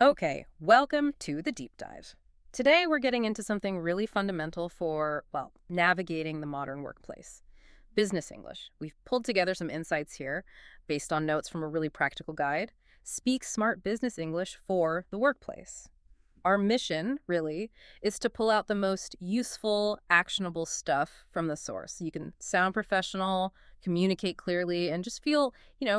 Okay, welcome to the deep dive. Today we're getting into something really fundamental for, well, navigating the modern workplace. Business English. We've pulled together some insights here based on notes from a really practical guide. Speak smart business English for the workplace. Our mission, really, is to pull out the most useful, actionable stuff from the source. You can sound professional, communicate clearly, and just feel,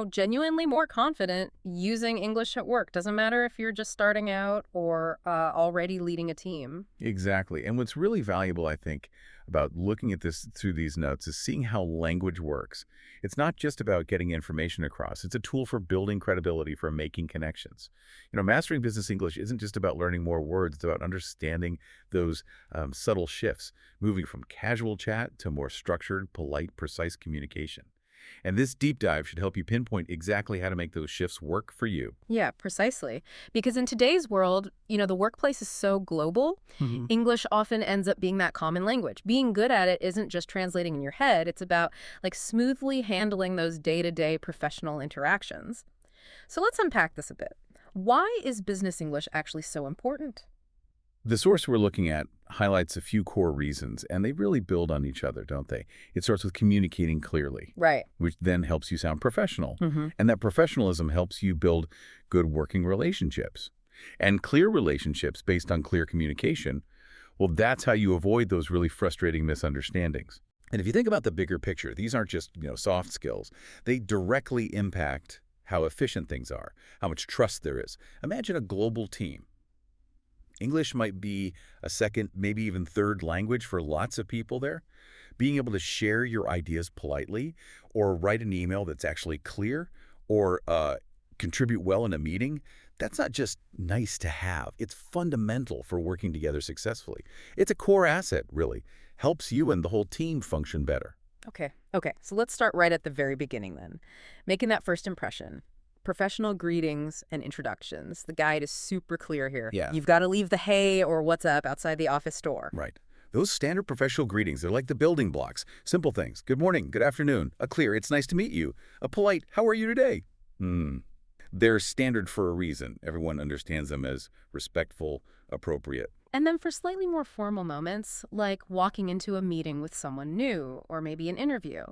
genuinely more confident using English at work. Doesn't matter if you're just starting out or already leading a team. Exactly. And what's really valuable, I think, about looking at this through these notes is seeing how language works. It's not just about getting information across. It's a tool for building credibility, for making connections. Mastering business English isn't just about learning more words. It's about understanding those subtle shifts, moving from casual chat to more structured, polite, precise communication. And this deep dive should help you pinpoint exactly how to make those shifts work for you. Yeah, precisely. Because in today's world, the workplace is so global, Mhm. English often ends up being that common language. Being good at it isn't just translating in your head, it's about like smoothly handling those day-to-day professional interactions. So let's unpack this a bit. Why is business English actually so important? The source we're looking at highlights a few core reasons, and they really build on each other, don't they? It starts with communicating clearly, Right. which then helps you sound professional. Hmm. And that professionalism helps you build good working relationships. And clear relationships based on clear communication, well, that's how you avoid those really frustrating misunderstandings. And if you think about the bigger picture, these aren't just, soft skills. They directly impact how efficient things are, how much trust there is. Imagine a global team. English might be a second, maybe even third language for lots of people there. Being able to share your ideas politely or write an email that's actually clear or contribute well in a meeting, that's not just nice to have. It's fundamental for working together successfully. It's a core asset, really. Helps you and the whole team function better. Okay. So let's start right at the very beginning then. Making that first impression. Professional greetings and introductions. The guide is super clear here. Yeah, You've got to leave the hey or what's up outside the office door. right. Those standard professional greetings, they're like the building blocks. Simple things. Good morning, good afternoon. A clear, it's nice to meet you. A polite, how are you today? Hmm. They're standard for a reason. Everyone understands them as respectful, appropriate. And then for slightly more formal moments, like walking into a meeting with someone new or maybe an interview,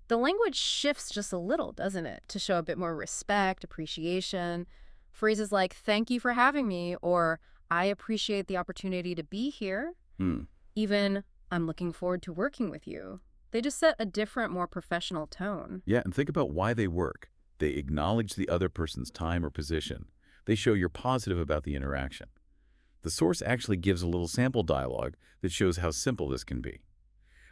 the language shifts just a little, doesn't it, to show a bit more respect, appreciation. Phrases like, thank you for having me, or I appreciate the opportunity to be here, Hmm. even I'm looking forward to working with you. They just set a different, more professional tone. Yeah, and think about why they work. They acknowledge the other person's time or position. They show you're positive about the interaction. The source actually gives a little sample dialogue that shows how simple this can be.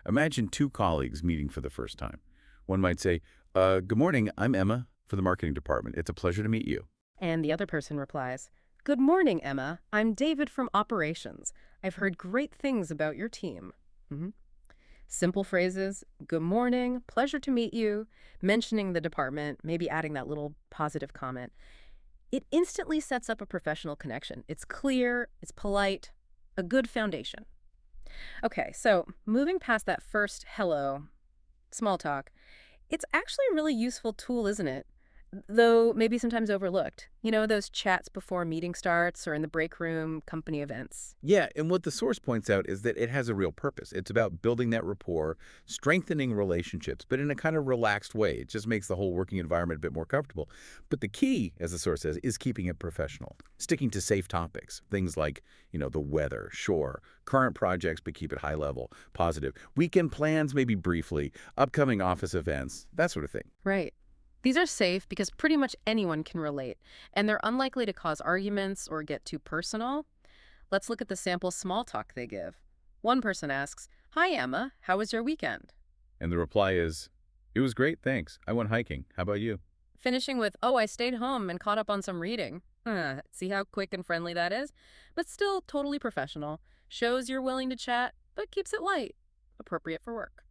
Imagine two colleagues meeting for the first time. One might say, good morning, I'm Emma for the marketing department. It's a pleasure to meet you. And the other person replies, good morning, Emma. I'm David from operations. I've heard great things about your team. Mhm. Simple phrases, good morning, pleasure to meet you, mentioning the department, maybe adding that little positive comment. It instantly sets up a professional connection. It's clear, it's polite, a good foundation. Okay, so moving past that first hello, small talk, it's actually a really useful tool, isn't it? Though maybe sometimes overlooked. Those chats before a meeting starts or in the break room, company events. Yeah, and what the source points out is that it has a real purpose. It's about building that rapport, strengthening relationships, but in a kind of relaxed way. It just makes the whole working environment a bit more comfortable. But the key, as the source says, is keeping it professional, sticking to safe topics, things like, the weather, sure, current projects, but keep it high level, positive, weekend plans, maybe briefly, upcoming office events, that sort of thing. Right. These are safe because pretty much anyone can relate, and they're unlikely to cause arguments or get too personal. Let's look at the sample small talk they give. One person asks, hi, Emma, how was your weekend? And the reply is, it was great, thanks. I went hiking. How about you? Finishing with, oh, I stayed home and caught up on some reading. See how quick and friendly that is? But still totally professional. Shows you're willing to chat, but keeps it light. Appropriate for work.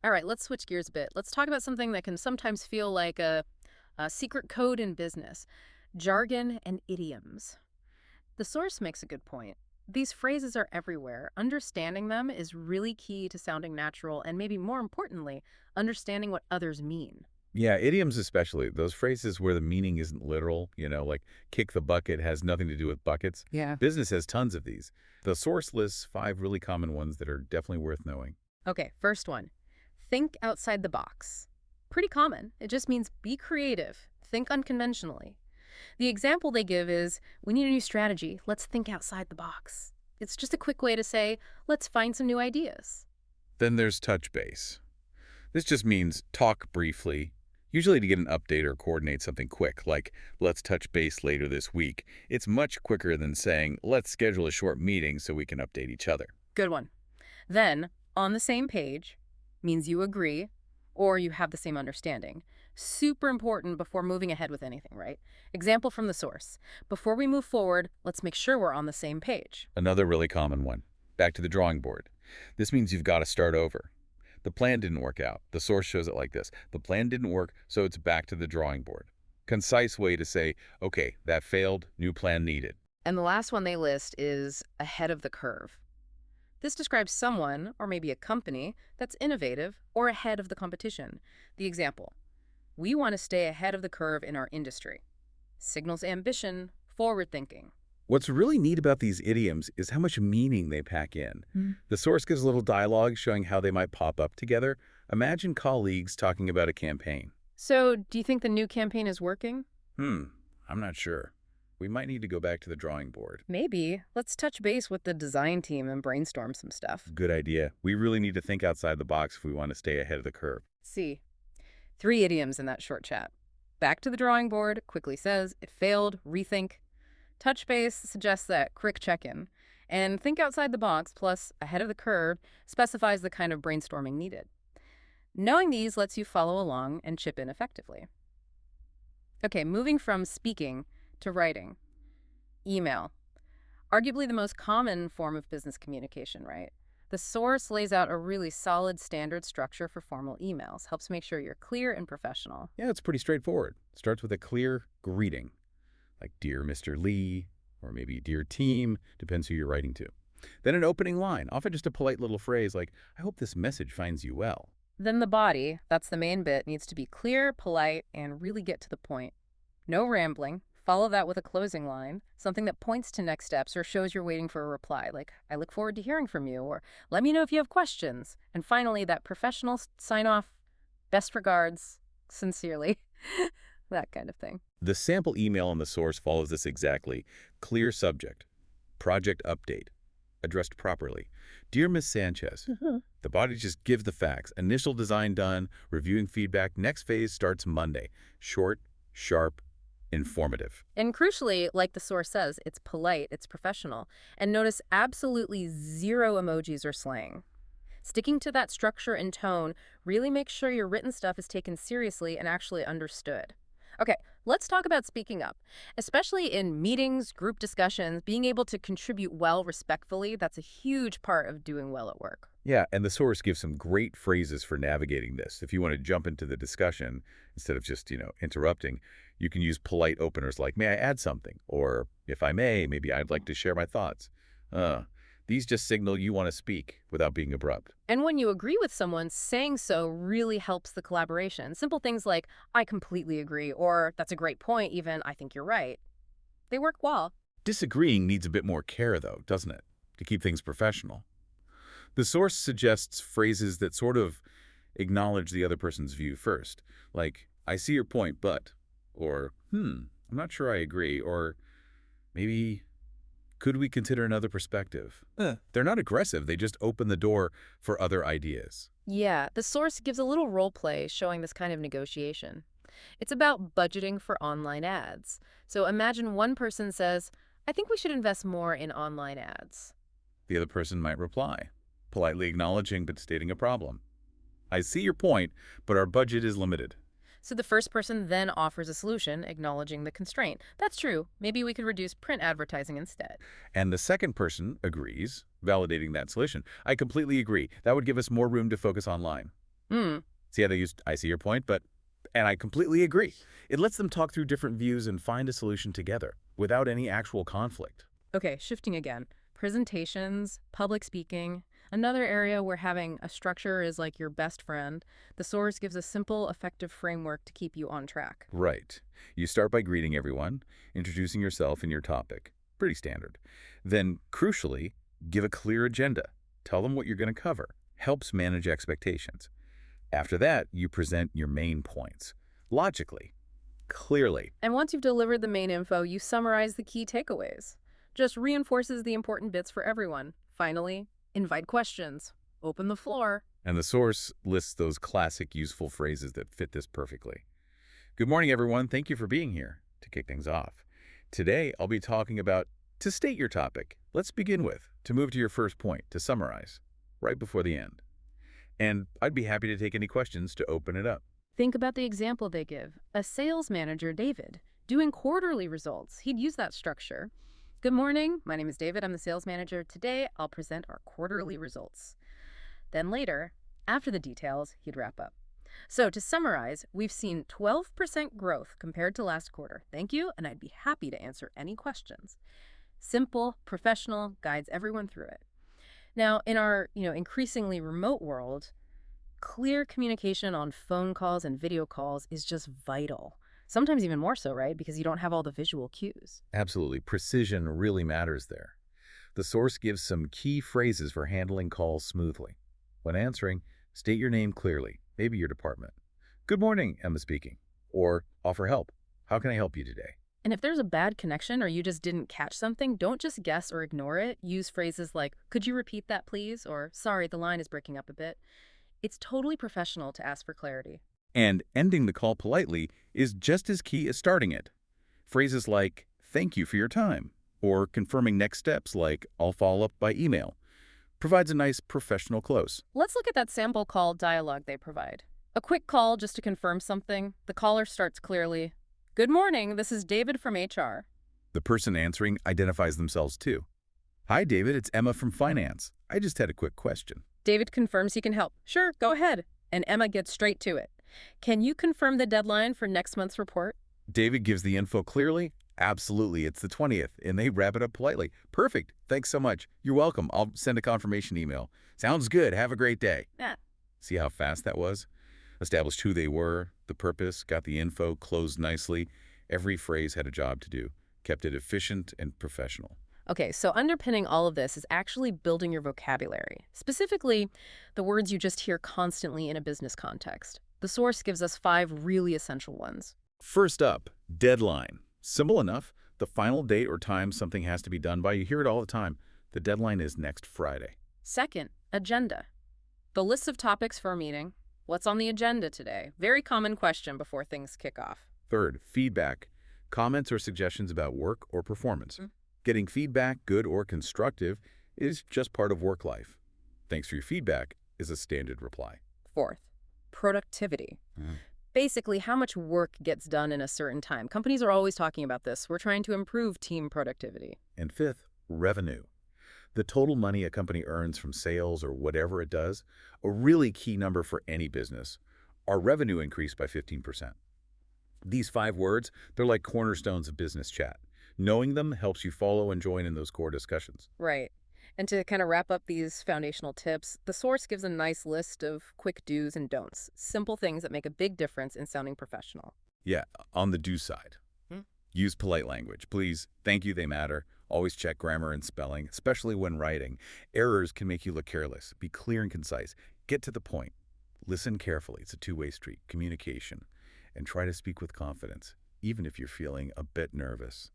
All right, let's switch gears a bit. Let's talk about something that can sometimes feel like a secret code in business, jargon and idioms. The source makes a good point. These phrases are everywhere. Understanding them is really key to sounding natural and maybe more importantly, understanding what others mean. Yeah, idioms especially. Those phrases where the meaning isn't literal, like kick the bucket has nothing to do with buckets. Yeah. Business has tons of these. The source lists 5 really common ones that are definitely worth knowing. Okay, first one. Think outside the box. Pretty common. It just means be creative. Think unconventionally. The example they give is, we need a new strategy. Let's think outside the box. It's just a quick way to say, let's find some new ideas. Then there's touch base. This just means talk briefly, usually to get an update or coordinate something quick, like let's touch base later this week. It's much quicker than saying let's schedule a short meeting so we can update each other. Good one. Then, on the same page means you agree or you have the same understanding. Super important before moving ahead with anything, right? Example from the source. Before we move forward, let's make sure we're on the same page. Another really common one. Back to the drawing board. This means you've got to start over. The plan didn't work out. The source shows it like this. The plan didn't work, so it's back to the drawing board. Concise way to say, okay, that failed, new plan needed. And the last one they list is ahead of the curve. This describes someone, or maybe a company, that's innovative or ahead of the competition. The example, we want to stay ahead of the curve in our industry. Signals ambition, forward thinking. What's really neat about these idioms is how much meaning they pack in. The source gives a little dialogue showing how they might pop up together. Imagine colleagues talking about a campaign. So, do you think the new campaign is working? I'm not sure. We might need to go back to the drawing board. Maybe. Let's touch base with the design team and brainstorm some stuff. Good idea. We really need to think outside the box if we want to stay ahead of the curve. See, 3 idioms in that short chat. Back to the drawing board quickly says, it failed, rethink. Touch base suggests that quick check-in. And think outside the box plus ahead of the curve specifies the kind of brainstorming needed. Knowing these lets you follow along and chip in effectively. Okay, moving from speaking to writing. Email. Arguably the most common form of business communication, right? The source lays out a really solid standard structure for formal emails, helps make sure you're clear and professional. Yeah, it's pretty straightforward. Starts with a clear greeting, like Dear Mr. Lee, or maybe Dear Team, depends who you're writing to. Then an opening line, often just a polite little phrase like, I hope this message finds you well. Then the body, that's the main bit, needs to be clear, polite, and really get to the point. No rambling. Follow that with a closing line, something that points to next steps or shows you're waiting for a reply, like, I look forward to hearing from you, or let me know if you have questions. And finally, that professional sign-off, best regards, sincerely, that kind of thing. The sample email in the source follows this exactly. Clear subject. Project update. Addressed properly. Dear Miss Sanchez, the body just gives the facts. Initial design done. Reviewing feedback. Next phase starts Monday. Short, sharp, informative. And crucially, like the source says, it's polite, it's professional. And notice absolutely 0 emojis or slang. Sticking to that structure and tone really makes sure your written stuff is taken seriously and actually understood. Okay, let's talk about speaking up. Especially in meetings, group discussions, being able to contribute well respectfully, that's a huge part of doing well at work. Yeah, and the source gives some great phrases for navigating this. If you want to jump into the discussion, instead of just, interrupting, you can use polite openers like, may I add something? Or, if I may, maybe I'd like to share my thoughts. These just signal you want to speak without being abrupt. And when you agree with someone, saying so really helps the collaboration. Simple things like, I completely agree, or that's a great point, even, I think you're right. They work well. Disagreeing needs a bit more care, though, doesn't it, to keep things professional? The source suggests phrases that sort of acknowledge the other person's view first, like, I see your point, but, or, I'm not sure I agree, or maybe, could we consider another perspective? They're not aggressive, they just open the door for other ideas. Yeah, the source gives a little role play showing this kind of negotiation. It's about budgeting for online ads. So imagine one person says, I think we should invest more in online ads. The other person might reply, politely acknowledging but stating a problem. I see your point, but our budget is limited. So the first person then offers a solution, acknowledging the constraint. That's true. Maybe we could reduce print advertising instead. And the second person agrees, validating that solution. I completely agree. That would give us more room to focus online. See how they used, I see your point, and I completely agree. It lets them talk through different views and find a solution together without any actual conflict. Okay, shifting again. Presentations, public speaking. Another area where having a structure is like your best friend, the source gives a simple, effective framework to keep you on track. Right. You start by greeting everyone, introducing yourself and your topic. Pretty standard. Then, crucially, give a clear agenda. Tell them what you're going to cover. Helps manage expectations. After that, you present your main points. Logically, clearly. And once you've delivered the main info, you summarize the key takeaways. Just reinforces the important bits for everyone. Finally, invite questions. Open the floor. And the source lists those classic useful phrases that fit this perfectly. Good morning, everyone. Thank you for being here. To kick things off, today I'll be talking about to state your topic. Let's begin with to move to your first point, to summarize, right before the end. And I'd be happy to take any questions to open it up. Think about the example they give. A sales manager, David, doing quarterly results. He'd use that structure. Good morning. My name is David. I'm the sales manager. Today, I'll present our quarterly results. Then later, after the details, he'd wrap up. So to summarize, we've seen 12% growth compared to last quarter. Thank you, and I'd be happy to answer any questions. Simple, professional, guides everyone through it. Now, in our, increasingly remote world, clear communication on phone calls and video calls is just vital. Sometimes even more so, right? Because you don't have all the visual cues. Absolutely. Precision really matters there. The source gives some key phrases for handling calls smoothly. When answering, state your name clearly, maybe your department. Good morning, Emma speaking. Or offer help. How can I help you today? And if there's a bad connection or you just didn't catch something, don't just guess or ignore it. Use phrases like, could you repeat that please? Or, sorry, the line is breaking up a bit. It's totally professional to ask for clarity. And ending the call politely is just as key as starting it. Phrases like, thank you for your time, or confirming next steps like, I'll follow up by email, provides a nice professional close. Let's look at that sample call dialogue they provide. A quick call just to confirm something. The caller starts clearly. Good morning, this is David from HR. The person answering identifies themselves too. Hi, David, it's Emma from Finance. I just had a quick question. David confirms he can help. Sure, go ahead. And Emma gets straight to it. Can you confirm the deadline for next month's report? David gives the info clearly. Absolutely, it's the 20th, and they wrap it up politely. Perfect, thanks so much. You're welcome. I'll send a confirmation email. Sounds good. Have a great day. Yeah. See how fast that was? Established who they were, the purpose, got the info, closed nicely. Every phrase had a job to do. Kept it efficient and professional. Okay, so underpinning all of this is actually building your vocabulary, specifically the words you just hear constantly in a business context. The source gives us 5 really essential ones. First up, deadline. Simple enough. The final date or time something has to be done by. You hear it all the time. The deadline is next Friday. Second, agenda. The list of topics for a meeting. What's on the agenda today? Very common question before things kick off. Third, feedback. Comments or suggestions about work or performance. Getting feedback, good or constructive, is just part of work life. Thanks for your feedback is a standard reply. Fourth, productivity. Basically, how much work gets done in a certain time. Companies are always talking about this. We're trying to improve team productivity. And fifth, revenue. The total money a company earns from sales or whatever it does, a really key number for any business. Our revenue increased by 15%. These 5 words, they're like cornerstones of business chat. Knowing them helps you follow and join in those core discussions. Right. And to kind of wrap up these foundational tips, the source gives a nice list of quick do's and don'ts, simple things that make a big difference in sounding professional. Yeah, on the do side. Use polite language. Please, thank you, they matter. Always check grammar and spelling, especially when writing. Errors can make you look careless. Be clear and concise. Get to the point. Listen carefully. It's a two-way street. Communication. And try to speak with confidence, even if you're feeling a bit nervous.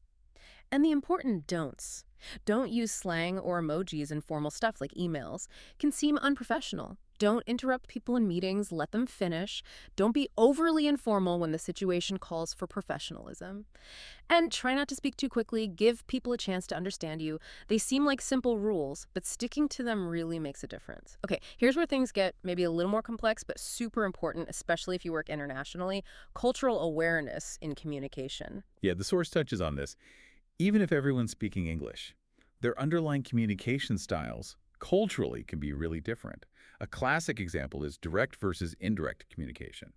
And the important don'ts. Don't use slang or emojis in formal stuff like emails. Can seem unprofessional. Don't interrupt people in meetings. Let them finish. Don't be overly informal when the situation calls for professionalism. And try not to speak too quickly. Give people a chance to understand you. They seem like simple rules, but sticking to them really makes a difference. Okay, here's where things get maybe a little more complex, but super important, especially if you work internationally. Cultural awareness in communication. Yeah, the source touches on this. Even if everyone's speaking English, their underlying communication styles culturally can be really different. A classic example is direct versus indirect communication.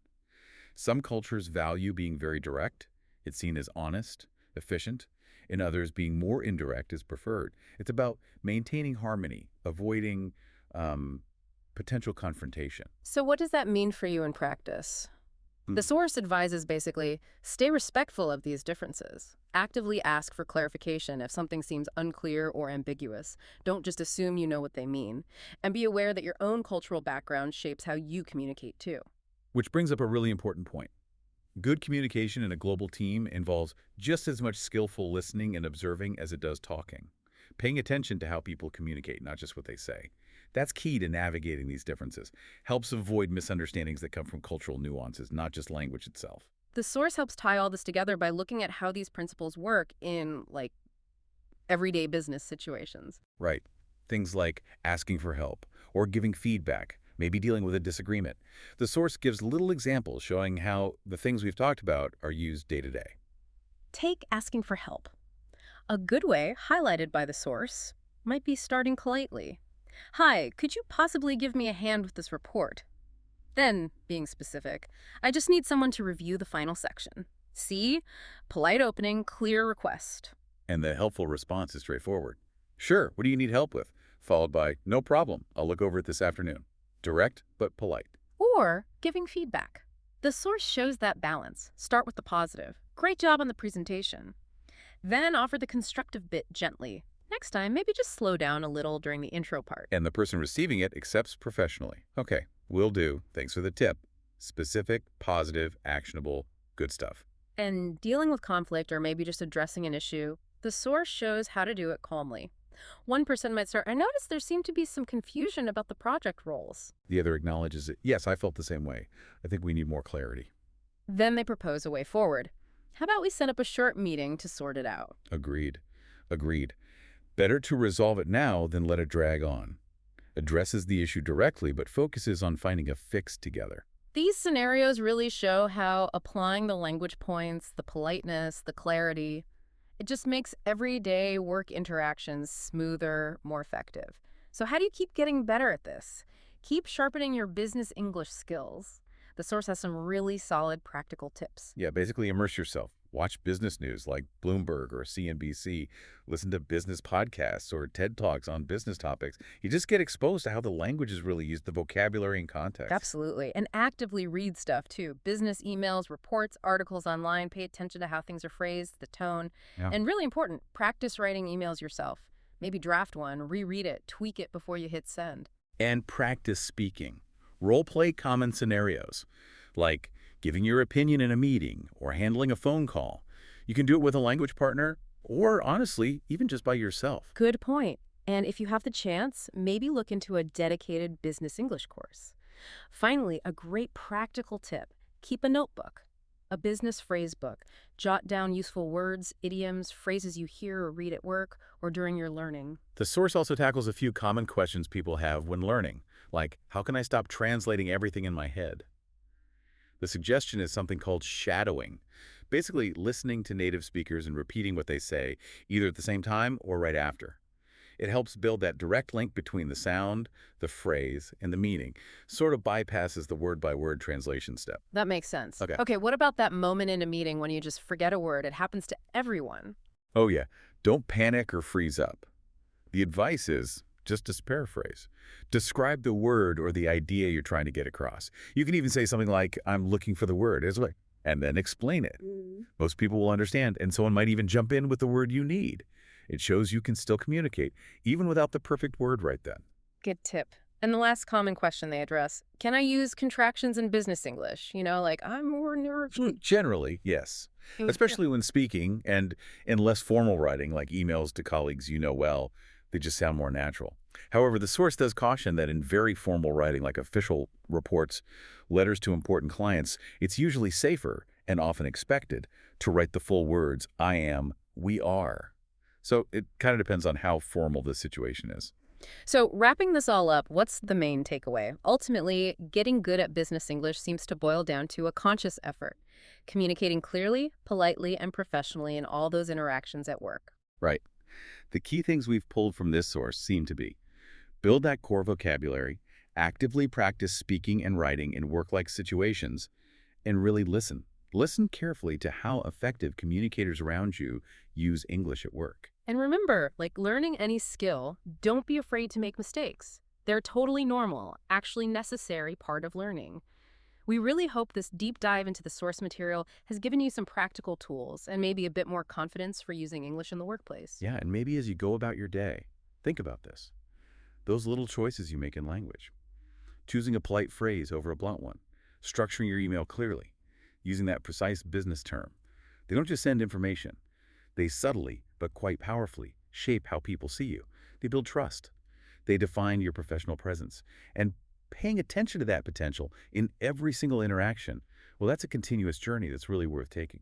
Some cultures value being very direct. It's seen as honest, efficient. In others, being more indirect is preferred. It's about maintaining harmony, avoiding um, potential confrontation. So what does that mean for you in practice? The Mm. source advises basically stay respectful of these differences. Actively ask for clarification if something seems unclear or ambiguous. Don't just assume you know what they mean. And be aware that your own cultural background shapes how you communicate too. Which brings up a really important point. Good communication in a global team involves just as much skillful listening and observing as it does talking. Paying attention to how people communicate, not just what they say. That's key to navigating these differences. Helps avoid misunderstandings that come from cultural nuances, not just language itself. The source helps tie all this together by looking at how these principles work in, like, everyday business situations. Right. Things like asking for help or giving feedback, maybe dealing with a disagreement. The source gives little examples showing how the things we've talked about are used day to day. Take asking for help. A good way, highlighted by the source, might be starting politely. Hi, could you possibly give me a hand with this report? Then, being specific, I just need someone to review the final section. See? Polite opening, clear request. And the helpful response is straightforward. Sure, what do you need help with? Followed by, no problem, I'll look over it this afternoon. Direct, but polite. Or giving feedback. The source shows that balance. Start with the positive. Great job on the presentation. Then offer the constructive bit gently. Next time, maybe just slow down a little during the intro part. And the person receiving it accepts professionally. Okay, will do. Thanks for the tip. Specific, positive, actionable, good stuff. And dealing with conflict or maybe just addressing an issue, the source shows how to do it calmly. One person might start, I noticed there seemed to be some confusion about the project roles. The other acknowledges it. Yes, I felt the same way. I think we need more clarity. Then they propose a way forward. How about we set up a short meeting to sort it out? Agreed. Agreed. Better to resolve it now than let it drag on. Addresses the issue directly, but focuses on finding a fix together. These scenarios really show how applying the language points, the politeness, the clarity, it just makes everyday work interactions smoother, more effective. So how do you keep getting better at this? Keep sharpening your business English skills. The source has some really solid practical tips. Yeah, basically immerse yourself. Watch business news like Bloomberg or CNBC. Listen to business podcasts or TED Talks on business topics. You just get exposed to how the language is really used, the vocabulary and context. Absolutely. And actively read stuff too. Business emails, reports, articles online. Pay attention to how things are phrased, the tone. Yeah. And really important, practice writing emails yourself. Maybe draft one, reread it, tweak it before you hit send. And practice speaking. Role-play common scenarios, like giving your opinion in a meeting or handling a phone call. You can do it with a language partner or, honestly, even just by yourself. Good point. And if you have the chance, maybe look into a dedicated business English course. Finally, a great practical tip. Keep a notebook, a business phrase book. Jot down useful words, idioms, phrases you hear or read at work or during your learning. The source also tackles a few common questions people have when learning, like, how can I stop translating everything in my head? The suggestion is something called shadowing, basically listening to native speakers and repeating what they say, either at the same time or right after. It helps build that direct link between the sound, the phrase, and the meaning, sort of bypasses the word-by-word translation step. That makes sense. Okay. Okay, what about that moment in a meeting when you just forget a word? It happens to everyone. Oh yeah, don't panic or freeze up. The advice is, just to paraphrase, describe the word or the idea you're trying to get across. You can even say something like, I'm looking for the word, and then explain it. Most people will understand, and someone might even jump in with the word you need. It shows you can still communicate, even without the perfect word right then. Good tip. And the last common question they address, can I use contractions in business English? You know, like, I'm more nervous. Generally, yes. Especially when speaking and in less formal writing, like emails to colleagues you know well, they just sound more natural. However, the source does caution that in very formal writing, like official reports, letters to important clients, it's usually safer and often expected to write the full words, I am, we are. So it kind of depends on how formal the situation is. So wrapping this all up, what's the main takeaway? Ultimately, getting good at business English seems to boil down to a conscious effort, communicating clearly, politely, and professionally in all those interactions at work. Right. The key things we've pulled from this source seem to be build that core vocabulary, actively practice speaking and writing in work-like situations, and really listen. Listen carefully to how effective communicators around you use English at work. And remember, like learning any skill, don't be afraid to make mistakes. They're totally normal, actually necessary part of learning. We really hope this deep dive into the source material has given you some practical tools and maybe a bit more confidence for using English in the workplace. Yeah, and maybe as you go about your day, think about this. Those little choices you make in language. Choosing a polite phrase over a blunt one. Structuring your email clearly. Using that precise business term. They don't just send information. They subtly, but quite powerfully, shape how people see you. They build trust. They define your professional presence. And paying attention to that potential in every single interaction, well, that's a continuous journey that's really worth taking.